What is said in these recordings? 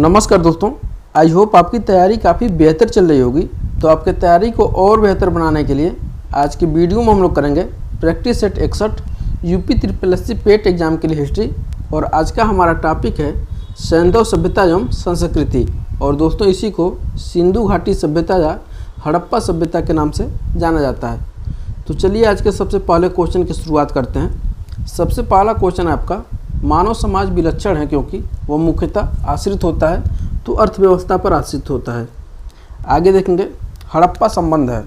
नमस्कार दोस्तों, I hope आपकी तैयारी काफ़ी बेहतर चल रही होगी। तो आपकी तैयारी को और बेहतर बनाने के लिए आज की वीडियो में हम लोग करेंगे प्रैक्टिस सेट 61 यूपी SSC पेट एग्जाम के लिए हिस्ट्री। और आज का हमारा टॉपिक है सैंधव सभ्यता एवं संस्कृति। और दोस्तों इसी को सिंधु घाटी सभ्यता या हड़प्पा सभ्यता के नाम से जाना जाता है। तो चलिए आज के सबसे पहले क्वेश्चन की शुरुआत करते हैं। सबसे पहला क्वेश्चन है आपका, मानव समाज विलक्षण है क्योंकि वह मुख्यतः आश्रित होता है तो अर्थव्यवस्था पर आश्रित होता है। आगे देखेंगे हड़प्पा संबंध है।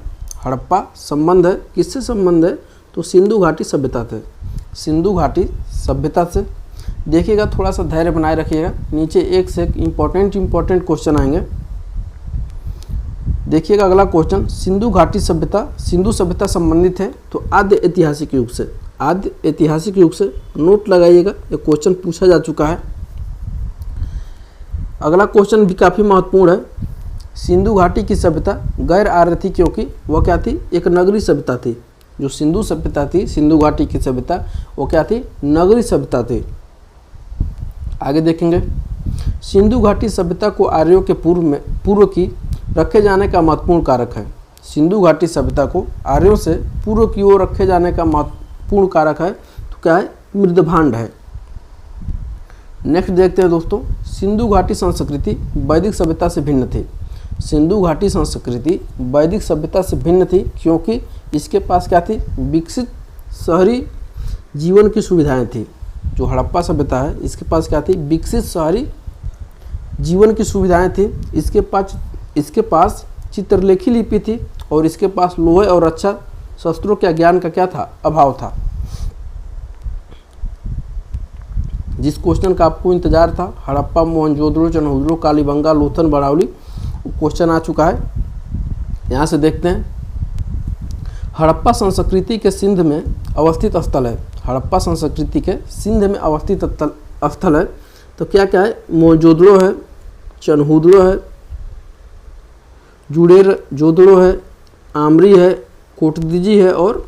हड़प्पा संबंध है किससे संबंध है? तो सिंधु घाटी सभ्यता से। सिंधु घाटी सभ्यता से देखिएगा, थोड़ा सा धैर्य बनाए रखिएगा, नीचे एक से एक इम्पोर्टेंट क्वेश्चन आएंगे। देखिएगा अगला क्वेश्चन, सिंधु घाटी सभ्यता सिंधु सभ्यता संबंधित है तो आद्य ऐतिहासिक युग से। आद्य ऐतिहासिक युग से नोट लगाइएगा, ये क्वेश्चन पूछा जा चुका है। अगला क्वेश्चन भी काफ़ी महत्वपूर्ण है। सिंधु घाटी की सभ्यता गैर आर्य थी क्योंकि वह क्या थी? एक नगरी सभ्यता थी। जो सिंधु सभ्यता थी, सिंधु घाटी की सभ्यता, वो क्या थी? नगरी सभ्यता थी। आगे देखेंगे सिंधु घाटी सभ्यता को आर्यों के पूर्व की रखे जाने का महत्वपूर्ण कारक है। सिंधु घाटी सभ्यता को आर्यों से पूर्व की ओर रखे जाने का महत्वपूर्ण कारक है तो क्या है? मृदभांड है। नेक्स्ट देखते हैं दोस्तों, सिंधु घाटी संस्कृति वैदिक सभ्यता से भिन्न थी। सिंधु घाटी संस्कृति वैदिक सभ्यता से भिन्न थी क्योंकि इसके पास क्या थी? विकसित शहरी जीवन की सुविधाएं थी। जो हड़प्पा सभ्यता है इसके पास क्या थी? विकसित शहरी जीवन की सुविधाएं थी। इसके पास चित्रलेखी लिपि थी और इसके पास लोहे और रक्षा शस्त्रों के ज्ञान का क्या था? अभाव था। जिस क्वेश्चन का आपको इंतजार था, हड़प्पा, मोहनजोदड़ो, चनहौदड़ो, कालीबंगा, लोथल, बड़ावली, क्वेश्चन आ चुका है। यहाँ से देखते हैं, हड़प्पा संस्कृति के सिंध में अवस्थित स्थल है। हड़प्पा संस्कृति के सिंध में अवस्थित स्थल है तो क्या क्या है? मोहनजोदड़ो है, चनहौदड़ो है, जोदड़ो है, आमरी है, कोटदीजी है और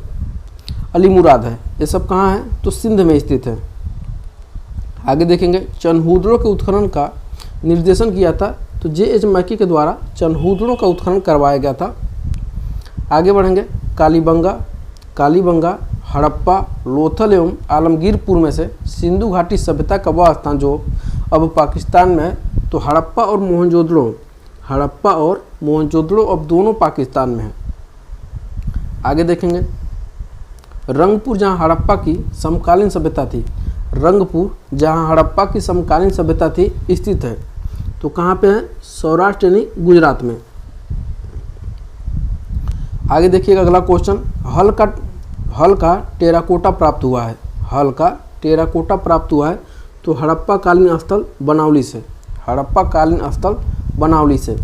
अलीमुराद है। ये सब कहाँ है? तो सिंध में स्थित है। आगे देखेंगे चनहौदड़ो के उत्खनन का निर्देशन किया था तो J.H. मैकी के द्वारा चनहौदड़ो का उत्खनन करवाया गया था। आगे बढ़ेंगे कालीबंगा, हड़प्पा, लोथल एवं आलमगीरपुर में से सिंधु घाटी सभ्यता का वह स्थान जो अब पाकिस्तान में है। तो हड़प्पा और मोहनजोदड़ो अब दोनों पाकिस्तान में है। आगे देखेंगे रंगपुर, जहाँ हड़प्पा की समकालीन सभ्यता थी। रंगपुर जहाँ हड़प्पा की समकालीन सभ्यता थी स्थित है तो कहाँ पे है? सौराष्ट्र यानी गुजरात में। आगे देखिएगा अगला क्वेश्चन, हल का टेराकोटा प्राप्त हुआ है। हल का टेराकोटा प्राप्त हुआ है तो हड़प्पा कालीन स्थल बनावली से। हड़प्पा कालीन स्थल बनावली से।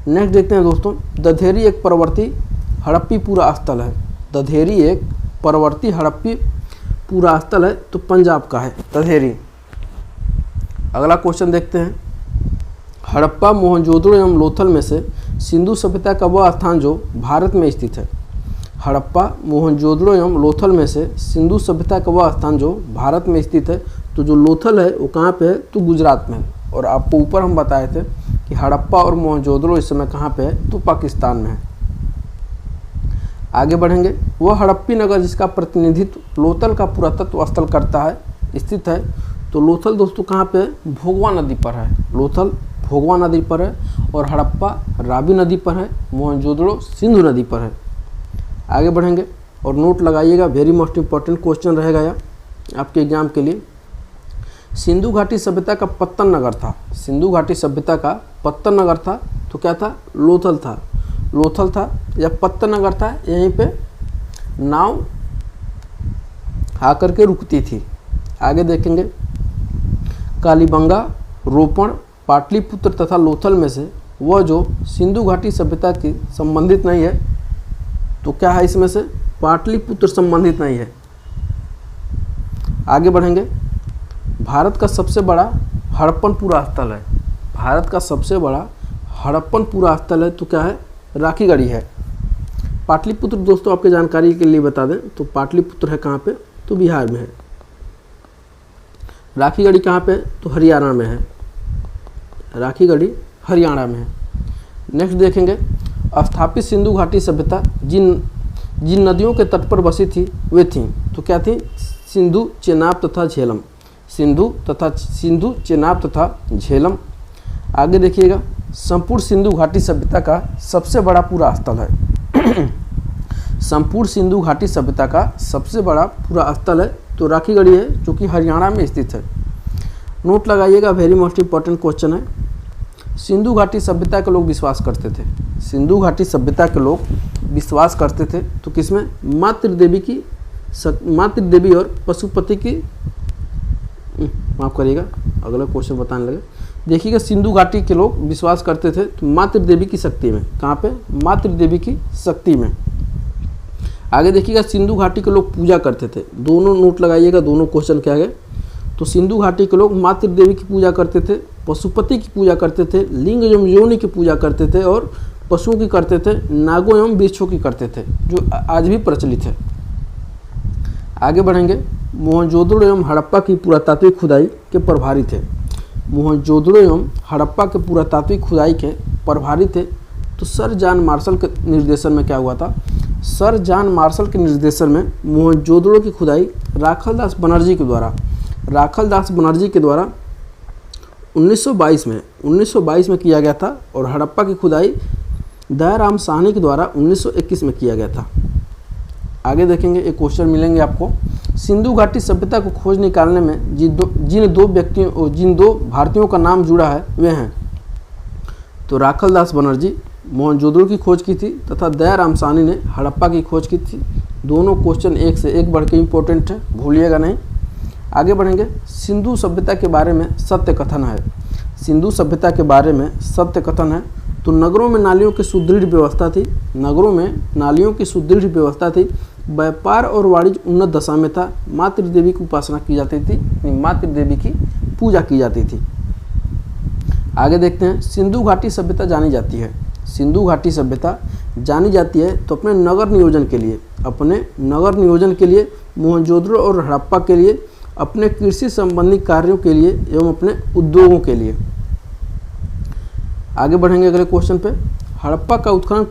नेक्स्ट देखते हैं दोस्तों, दधेरी एक परवर्ती हड़प्पी पूरा स्थल है। दधेरी एक परवर्ती हड़प्पी पूरा स्थल है तो पंजाब का है दधेरी। अगला क्वेश्चन देखते हैं, हड़प्पा, मोहनजोदड़ो एवं लोथल में से सिंधु सभ्यता का वह स्थान जो भारत में स्थित है। हड़प्पा, मोहनजोदड़ो एवं लोथल में से सिंधु सभ्यता का वह स्थान जो भारत में स्थित है तो जो लोथल है वो कहाँ पे है? तो गुजरात में है। और आपको ऊपर हम बताए थे कि हड़प्पा और मोहनजोदड़ो इस समय कहाँ पे है? तो पाकिस्तान में है। आगे बढ़ेंगे, वह हड़प्पी नगर जिसका प्रतिनिधित्व लोथल का पुरातत्व स्थल करता है स्थित है। तो लोथल दोस्तों कहाँ पे है? भोगवा नदी पर है। लोथल भोगवा नदी पर है और हड़प्पा रावी नदी पर है। मोहनजोदड़ो सिंधु नदी पर है। आगे बढ़ेंगे और नोट लगाइएगा, वेरी मोस्ट इम्पॉर्टेंट क्वेश्चन रहेगा यह आपके एग्जाम के लिए। सिंधु घाटी सभ्यता का पत्तन नगर था। सिंधु घाटी सभ्यता का पत्तन नगर था तो क्या था? लोथल था। लोथल था या पत्तन नगर था, यहीं पे नाव आकर के रुकती थी। आगे देखेंगे कालीबंगा, रोपण, पाटलिपुत्र तथा लोथल में से वह जो सिंधु घाटी सभ्यता की संबंधित नहीं है तो क्या है? इसमें से पाटलिपुत्र संबंधित नहीं है। आगे बढ़ेंगे, भारत का सबसे बड़ा हड़प्पन पूरा स्थल है। भारत का सबसे बड़ा हड़प्पन पूरा स्थल है तो क्या है? राखीगढ़ी है। पाटलिपुत्र दोस्तों आपके जानकारी के लिए बता दें तो पाटलिपुत्र है कहाँ पे? तो बिहार में है। राखीगढ़ी कहाँ पे? तो हरियाणा में है। राखीगढ़ी हरियाणा में है। नेक्स्ट देखेंगे, स्थापित सिंधु घाटी सभ्यता जिन नदियों के तट पर बसी थी वे थीं, तो क्या थी? सिंधु, चेनाब तथा झेलम। सिंधु, चेनाब तथा झेलम। आगे देखिएगा, संपूर्ण सिंधु घाटी सभ्यता का सबसे बड़ा पूरा स्थल है संपूर्ण सिंधु घाटी सभ्यता का सबसे बड़ा पूरा स्थल है तो राखीगढ़ी है, जो कि हरियाणा में स्थित है। नोट लगाइएगा, वेरी मोस्ट इंपॉर्टेंट क्वेश्चन है। सिंधु घाटी सभ्यता के लोग विश्वास करते थे, सिंधु घाटी सभ्यता के लोग विश्वास करते थे तो किसमें? माँ त्रिदेवी और पशुपति की, माफ करिएगा अगला क्वेश्चन बताने लगे। देखिएगा, सिंधु घाटी के लोग विश्वास करते थे तो माँ त्रिदेवी की शक्ति में। कहाँ पे? माँ त्रिदेवी की शक्ति में। आगे देखिएगा, सिंधु घाटी के लोग पूजा करते थे। दोनों नोट लगाइएगा, दोनों क्वेश्चन क्या है। तो सिंधु घाटी के लोग माँ त्रिदेवी की पूजा करते थे, पशुपति की पूजा करते थे, लिंग एवं योनि की पूजा करते थे और पशुओं की करते थे, नागों एवं वृक्षों की करते थे, जो आज भी प्रचलित है। आगे बढ़ेंगे, मोहनजोदड़ो एवं हड़प्पा की पुरातात्विक खुदाई के प्रभारी थे। मोहनजोदड़ो एवं हड़प्पा के पुरातात्विक खुदाई के प्रभारी थे तो सर जॉन मार्शल के निर्देशन में क्या हुआ था? सर जॉन मार्शल के निर्देशन में मोहनजोदड़ो की खुदाई राखलदास बनर्जी के द्वारा 1922 में किया गया था और हड़प्पा की खुदाई दयाराम साहनी के द्वारा 1921 में किया गया था। आगे देखेंगे, एक क्वेश्चन मिलेंगे आपको, सिंधु घाटी सभ्यता को खोज निकालने में जिन दो भारतीयों का नाम जुड़ा है वे हैं, तो राखलदास बनर्जी मोहनजोदड़ो की खोज की थी तथा दयाराम साहनी ने हड़प्पा की खोज की थी। दोनों क्वेश्चन एक से एक बढ़ के इम्पोर्टेंट है, भूलिएगा नहीं। आगे बढ़ेंगे, सिंधु सभ्यता के बारे में सत्य कथन है। सिंधु सभ्यता के बारे में सत्य कथन है तो नगरों में नालियों की सुदृढ़ व्यवस्था थी, व्यापार और वाणिज्य उन्नत दशा में था, माँ त्रिदेवी की उपासना की जाती थी, माँ त्रिदेवी की पूजा की जाती थी। आगे देखते हैं, सिंधु घाटी सभ्यता जानी जाती है। सिंधु घाटी सभ्यता जानी जाती है तो अपने नगर नियोजन के लिए मोहनजोदड़ो और हड़प्पा के लिए, अपने कृषि संबंधी कार्यों के लिए एवं अपने उद्योगों के लिए। आगे बढ़ेंगे अगले क्वेश्चन पे, हड़प्पा का उत्खनन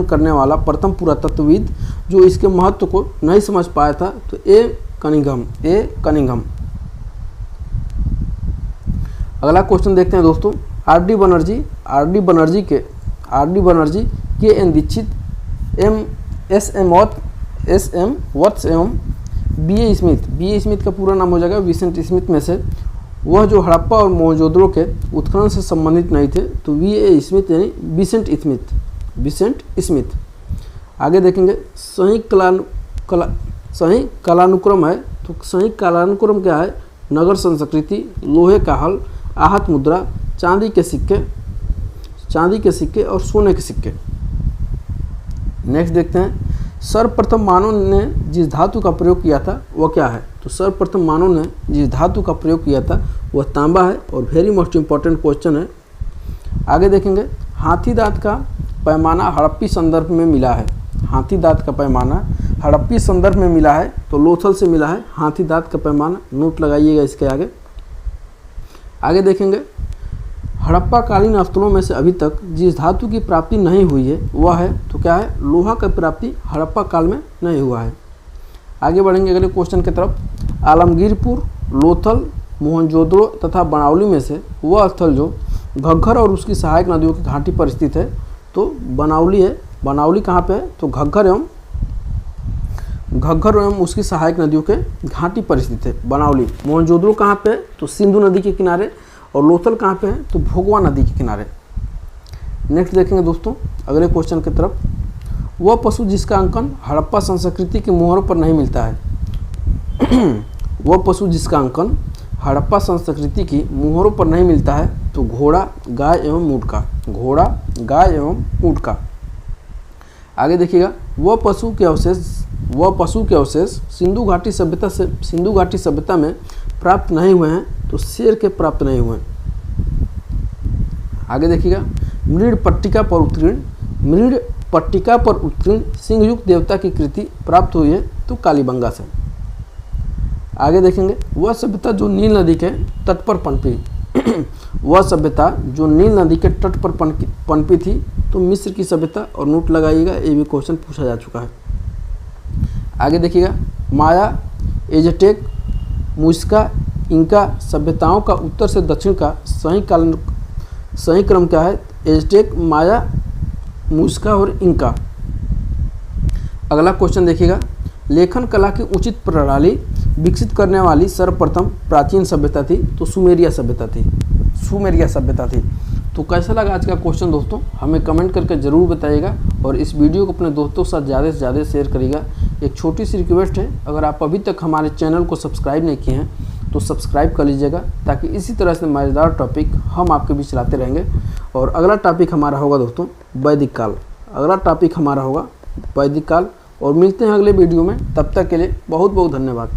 करने वाला प्रथम पुरातत्वविद जो इसके महत्व को नहीं समझ पाया था तो ए कनिंघम। अगला क्वेश्चन देखते हैं दोस्तों, आर डी बनर्जी, के एन दीक्षित, एस एम वत्स एवं बी ए स्मिथ का पूरा नाम हो जाएगा विसेंट स्मिथ में से वह जो हड़प्पा और मोहनजोदड़ो के उत्खनन से संबंधित नहीं थे तो वी ए स्मिथ यानी विसेंट स्मिथ। आगे देखेंगे, सही कालानुक्रम है तो सही कालानुक्रम क्या है? नगर संस्कृति, लोहे का हल, आहत मुद्रा, चांदी के सिक्के और सोने के सिक्के। नेक्स्ट देखते हैं, सर्वप्रथम मानव ने जिस धातु का प्रयोग किया था वह क्या है? तो सर्वप्रथम मानव ने जिस धातु का प्रयोग किया था वह तांबा है और वेरी मोस्ट इंपॉर्टेंट क्वेश्चन है। आगे देखेंगे, हाथी दांत का पैमाना हड़प्पी संदर्भ में मिला है। हाथी दांत का पैमाना हड़प्पी संदर्भ में मिला है तो लोथल से मिला है हाथी दांत का पैमाना। नोट लगाइएगा इसके आगे। आगे देखेंगे, हड़प्पा कालीन स्थलों में से अभी तक जिस धातु की प्राप्ति नहीं हुई है वह है तो क्या है? लोहा का प्राप्ति हड़प्पा काल में नहीं हुआ है। आगे बढ़ेंगे अगले क्वेश्चन की तरफ, आलमगीरपुर, लोथल, मोहनजोदड़ो तथा बनावली में से वह स्थल जो घग्गर और उसकी सहायक नदियों की घाटी पर स्थित है तो बनावली है। बनावली कहाँ पे है? तो घग्गर एवं उसकी सहायक नदियों के घाटी पर स्थित है बनावली। मोहनजोदड़ो कहाँ पे है? तो सिंधु नदी के किनारे। और लोथल कहाँ पे है? तो भोगवा नदी के किनारे। नेक्स्ट देखेंगे दोस्तों अगले क्वेश्चन की तरफ, वह पशु जिसका अंकन हड़प्पा संस्कृति के मोहरों पर नहीं मिलता है वह पशु जिसका अंकन हड़प्पा संस्कृति की मोहरों पर नहीं मिलता है तो घोड़ा, गाय एवं ऊँट का। आगे देखिएगा, वह पशु के अवशेष सिंधु घाटी सभ्यता में प्राप्त नहीं हुए हैं तो शेर के प्राप्त नहीं हुए। आगे देखिएगा, मृड़ पट्टिका पर उत्कीर्ण सिंहयुक्त देवता की कृति प्राप्त हुई है तो कालीबंगा से। आगे देखेंगे, वह सभ्यता जो नील नदी के तट पर पनपी। वह सभ्यता जो नील नदी के तट पर पनपी थी। तो मिस्र की सभ्यता, और नोट लगाइएगा, ये भी क्वेश्चन पूछा जा चुका है। आगे देखिएगा, माया, एजटेक, मुइस्का, इंका सभ्यताओं का उत्तर से दक्षिण का सही क्रम क्या है? एजटेक, माया, मुइस्का और इंका। अगला क्वेश्चन देखिएगा, लेखन कला की उचित प्रणाली विकसित करने वाली सर्वप्रथम प्राचीन सभ्यता थी। तो सुमेरिया सभ्यता थी, सुमेरिया सभ्यता थी। तो कैसा लगा आज का क्वेश्चन दोस्तों, हमें कमेंट करके ज़रूर बताइएगा, और इस वीडियो को अपने दोस्तों के साथ ज़्यादा से ज़्यादा शेयर करिएगा। एक छोटी सी रिक्वेस्ट है, अगर आप अभी तक हमारे चैनल को सब्सक्राइब नहीं किए हैं तो सब्सक्राइब कर लीजिएगा, ताकि इसी तरह से मज़ेदार टॉपिक हम आपके बीच लाते रहेंगे। और अगला टॉपिक हमारा होगा दोस्तों वैदिक काल, अगला टॉपिक हमारा होगा वैदिक काल। और मिलते हैं अगले वीडियो में, तब तक के लिए बहुत बहुत धन्यवाद।